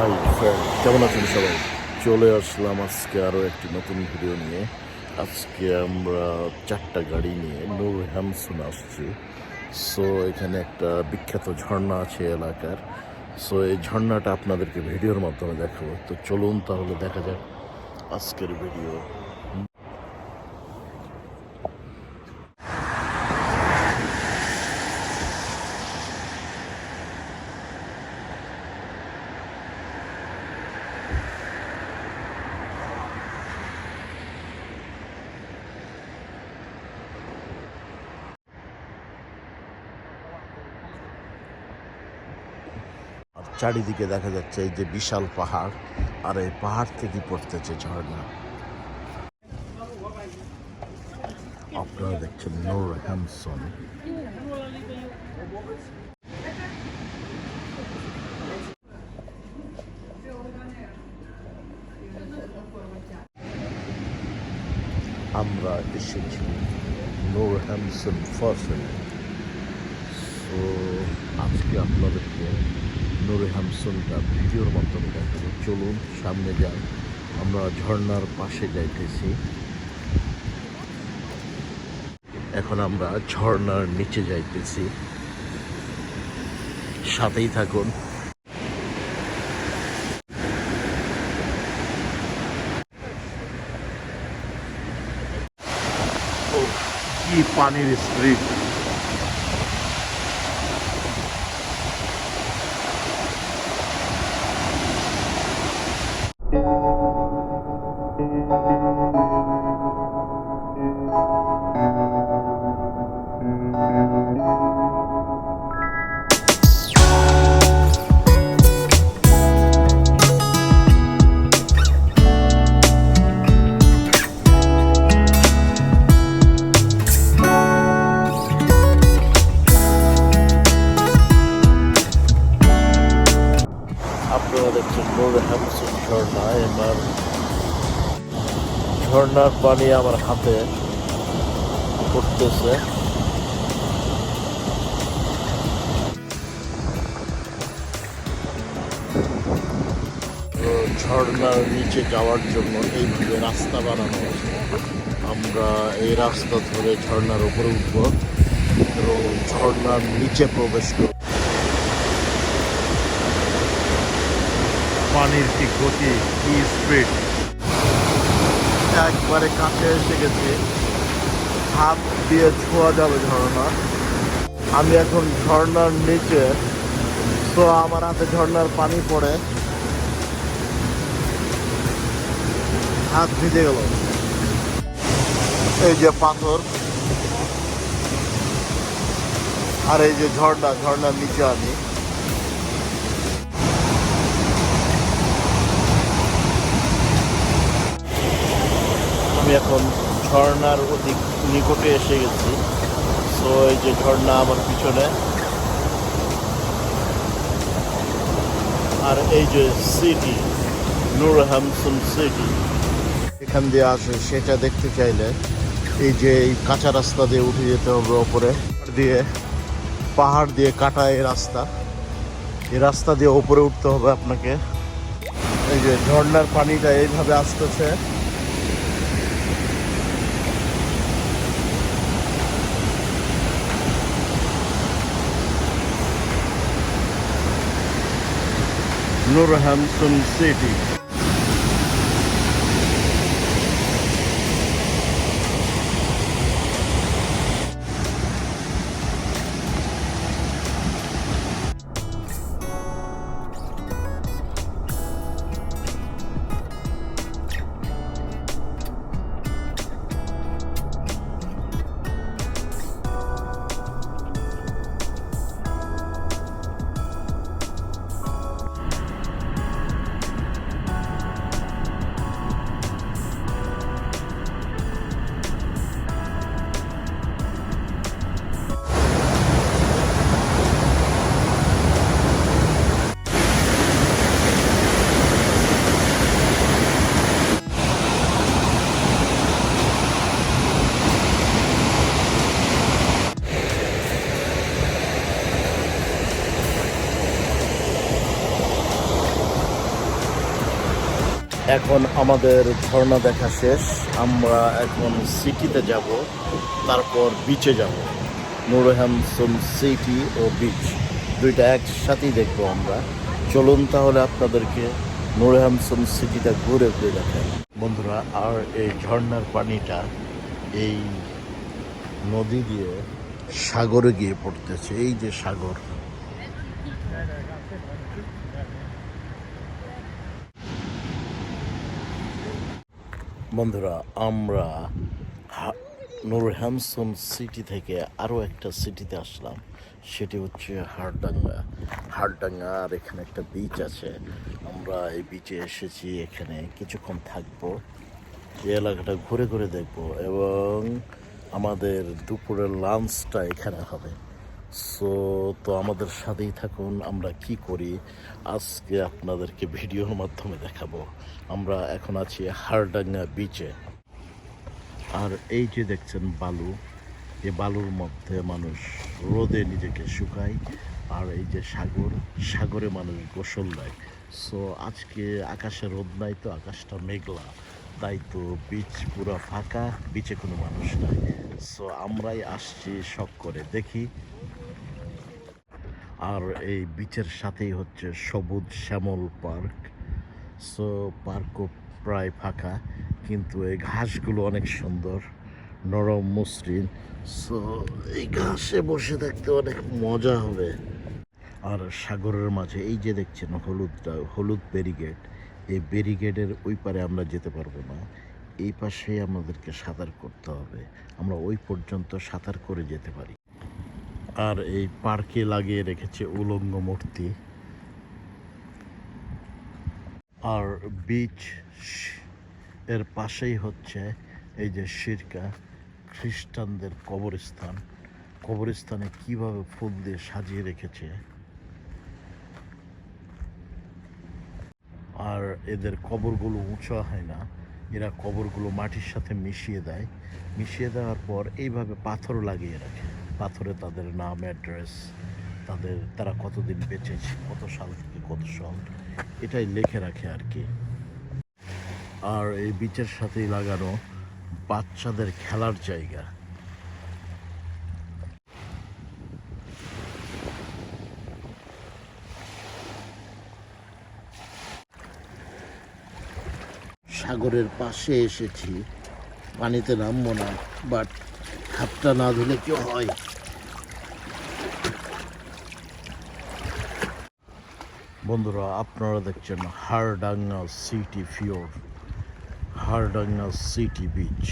Hi friend, কেমন আছেন সবাই? চলে আসলাম আজকে আরও একটি নতুন ভিডিও নিয়ে। আজকে আমরা 4টা গাড়ি নিয়ে নূর হ্যামসন আসছি। সো এখানে একটা বিখ্যাত ঝর্ণা আছে এলাকার। সো এই ঝর্ণাটা আপনাদেরকে ভিডিওর মাধ্যমে দেখাবো। তো চলুন তাহলে দেখা যাক আজকের ভিডিও। আর চারিদিকে দেখা যাচ্ছে এই যে বিশাল পাহাড়, আর এই পাহাড় থেকে পড়তেছে ঝর্ণা। আপনারা দেখছেন নূর হ্যামসন। আমরা এসেছি নূর হ্যামসন ফসল। তো আজকে আপনাদেরকে নূর হ্যামসনটা ভিডিওর মাধ্যমে দেখাবো। চলুন সামনে যাই, আমরা ঝর্ণার পাশে যাইতেছি। এখন আমরা ঝর্ণার নিচে যাইতেছি, সাথেই থাকুন। ও কি পানির স্পিড! আপনারা দেখছেন নূর হ্যামসন ঝর্ণা। এবার ঝর্ণার পানি আমার হাতে পড়তেছে। তো ঝর্ণার নিচে যাওয়ার জন্য এইভাবে রাস্তা বানানো হয়েছে। আমরা এই রাস্তা ধরে ঝর্ণার উপরে উঠবো এবং ঝর্ণার নিচে প্রবেশ করব। পানির কি গতি, কি স্পিড! একবারে কাছে এসে গেছি, হাত দিয়ে ছোঁয়া যাবে ঝর্ণা। আমি এখন ঝর্ণার নিচে, তো আমার হাতে ঝর্ণার পানি পড়ে হাত ভিজে গেল। এই যে পাথর, আর এই যে ঝর্ণার নিচে আমি। আমি এখন ঝর্ণার অধিক নিকটে এসে গেছি। তো এই যে ঝর্ণা আমার পিছনে, আর এই যে সিটি, নূর হ্যামসন সিটি। এখান দিয়ে আসে সেটা দেখতে চাইলে এই যে এই কাঁচা রাস্তা দিয়ে উঠে যেতে হবে ওপরে দিয়ে, পাহাড় দিয়ে কাটা এই রাস্তা। এই রাস্তা দিয়ে ওপরে উঠতে হবে আপনাকে। এই যে ঝর্ণার পানিটা এইভাবে আসতেছে। নূর হ্যামসন সিটি। এখন আমাদের ঝর্ণা দেখা শেষ। আমরা এখন সিটিতে যাব, তারপর বিচে যাব। নূর হ্যামসন সিটি ও বিচ দুইটা একসাথেই দেখবো আমরা। চলুন তাহলে আপনাদেরকে নূর হ্যামসন সিটিটা ঘুরে ঘুরে দেখাই বন্ধুরা। আর এই ঝর্ণার পানিটা এই নদী দিয়ে সাগরে গিয়ে পড়তেছে। এই যে সাগর, বন্ধুরা আমরা নূর হ্যামসন সিটি থেকে আরও একটা সিটিতে আসলাম, সেটি হচ্ছে হাড়ডাঙ্গা। হাড়ডাঙ্গা, আর এখানে একটা বিচ আছে। আমরা এই বিচে এসেছি, এখানে কিছুক্ষণ থাকবো, এই এলাকাটা ঘুরে ঘুরে দেখবো এবং আমাদের দুপুরের লাঞ্চটা এখানে হবে। তো আমাদের সাথেই থাকুন, আমরা কি করি আজকে আপনাদেরকে ভিডিওর মাধ্যমে দেখাবো। আমরা এখন আছি হাড়ডাঙ্গা বিচে। আর এই যে দেখছেন বালু, এই বালুর মধ্যে মানুষ রোদে নিজেকে শুকায়। আর এই যে সাগর, সাগরে মানুষ গোসল দেয়। সো আজকে আকাশে রোদ নাই, তো আকাশটা মেঘলা, তাই তো বিচ পুরো ফাঁকা, বিচে কোনো মানুষ নাই। সো আমরাই আসছি শখ করে দেখি। আর এই বিচের সাথেই হচ্ছে সবুজ শ্যামল পার্ক। সো পার্কও প্রায় ফাঁকা, কিন্তু এই ঘাসগুলো অনেক সুন্দর, নরম মসৃণ। সো এই ঘাসে বসে থাকতে অনেক মজা হবে। আর সাগরের মাঝে এই যে দেখছেন হলুদ ব্যারিকেড, এই ব্যারিকেডের ওই পারে আমরা যেতে পারবো না, এই পাশে আমাদেরকে সাঁতার করতে হবে। আমরা ওই পর্যন্ত সাঁতার করে যেতে পারি। আর এই পার্কে লাগিয়ে রেখেছে উলঙ্গ মূর্তি। আর বিচ এর পাশেই হচ্ছে এই যে শিরকা, খ্রিস্টানদের কবরস্থান। কবরস্থানে কিভাবে ফুল দিয়ে সাজিয়ে রেখেছে। আর এদের কবরগুলো উঁচা হয় না, এরা কবরগুলো মাটির সাথে মিশিয়ে দেয়। মিশিয়ে দেওয়ার পর এইভাবে পাথর লাগিয়ে রাখে। পাথরে তাদের নাম, অ্যাড্রেস, তারা কতদিন বেঁচেছে, কত সাল থেকে কত সাল, এটাই লিখে রাখে আর কি। আর এই বিচের সাথেই লাগানো বাচ্চাদের খেলার জায়গা। সাগরের পাশে এসেছি, পানিতে নামবো না, বাট হাতটা না ধুলে কি হয়। বন্ধুরা আপনারা দেখছেন হাড়ডাঙ্গা সিটি ফিওর, হাড়ডাঙ্গা সিটি বিচ।